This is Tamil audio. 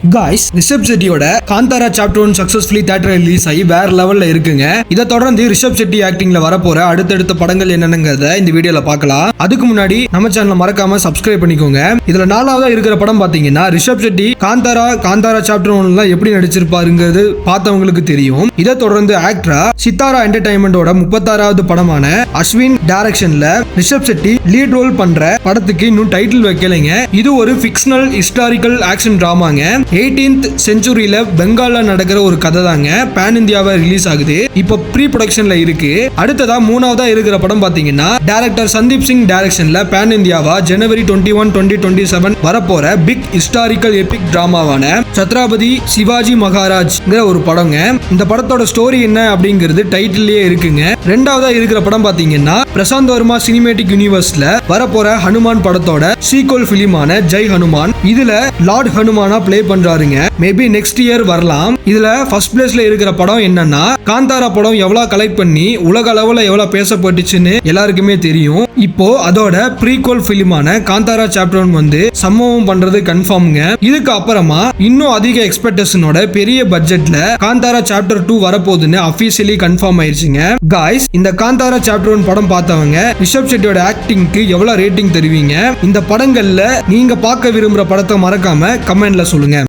Guys, ரிஷப் செட்டியோட Kantara chapter 1 successfully theatre release ஆகி வேற லெவல்ல இருக்குங்க. இதை தொடர்ந்து ரிஷப் செட்டி ஆக்டிங்ல வரப்போற அடுத்தடுத்த படங்கள் என்னென்னங்கறத இந்த வீடியோல பார்க்கலாம். அதுக்கு முன்னாடி நம்ம சேனலை மறக்காம சப்ஸ்கிரைப் பண்ணிக்கோங்க. இதுல நாலாவதா இருக்கிற படம் பாத்தீங்கன்னா ரிஷப் செட்டி காந்தாரா சாப்டர் 1ல எப்படி நடிச்சிருப்பாருங்கிறது பார்த்தவங்களுக்கு தெரியும். இதை தொடர்ந்து ஆக்டரா சித்தாரா என்டர்டைன்மெண்டோட 36வது படமான அஸ்வின் டைரக்ஷன்ல ரிஷப் செட்டி லீட் ரோல் பண்ற படத்துக்கு இன்னும் டைட்டில் வைக்கலைங்க. இது ஒரு ஃபிக்ஷனல் ஹிஸ்டாரிக்கல் ஆக்ஷன் டிராமாங்க. 18th செஞ்சுரியில பெங்கால்ல நடக்கிற ஒரு கதை தாங்க. பேன் இந்தியாவா ரிலீஸ் ஆகுது. இப்போ ப்ரீ ப்ரொடக்ஷன்ல இருக்கு. அடுத்ததா மூணாவதா இருக்கிற படம் பாத்தீங்கன்னா டைரக்டர் சந்தீப் சிங் டைரக்ஷன்ல பேன் இந்தியாவா ஜனவரி 21, 2027 வரப்போற பிக் ஹிஸ்டாரிக்கல் எபிக் டிராமாவான சத்ரபதி சிவாஜி மகாராஜ்ங்கிற ஒரு படங்க. இந்த படத்தோட ஸ்டோரி என்ன அப்படிங்கிறது டைட்டில்லயே இருக்குங்க. ரெண்டாவதா இருக்கிற படம் பாத்தீங்கன்னா பிரசாந்த் வர்மா சினிமேட்டிக் யூனிவர்ஸ்ல வரப்போற ஹனுமான் படத்தோட சீக்வல் பிலிமான ஜெய் ஹனுமான். இதுல லார்ட் ஹனுமானா பிளே பண்றாருங்க. மேபி நெக்ஸ்ட் இயர் வரலாம். இதுல ஃபர்ஸ்ட் பிளேஸ்ல இருக்கிற படம் என்னன்னா காந்தாரா படம் எவ்வளவு கலெக்ட் பண்ணி உலக அளவுல எவ்வளவு பேசப்பட்டுச்சுன்னு எல்லாருக்குமே தெரியும். இப்போ அதோட ப்ரீக்வல் பிலிமான காந்தாரா சாப்டர் 1 வந்து சம்பவம் பண்றது கன்ஃபார்ம்ங்க. இதுக்கு அப்புறமா இன்னும் அதிக எக்ஸ்பெக்டேஷனோட பெரிய பட்ஜெட்ல காந்தாரா சாப்டர் 2 வரப்போகுதுன்னு அபிஷியலி கன்ஃபார்ம் ஆயிருச்சுங்க. காய்ஸ், இந்த காந்தாரா சாப்டர் 1 படம் பார்த்தவங்க ரிஷப் செட்டியோட ஆக்டிங்க்கு எவ்வளவு ரேட்டிங் தருவீங்க? இந்த படங்கள்ல நீங்க பார்க்க விரும்புற படத்தை மறக்காம கமெண்ட்ல சொல்லுங்க.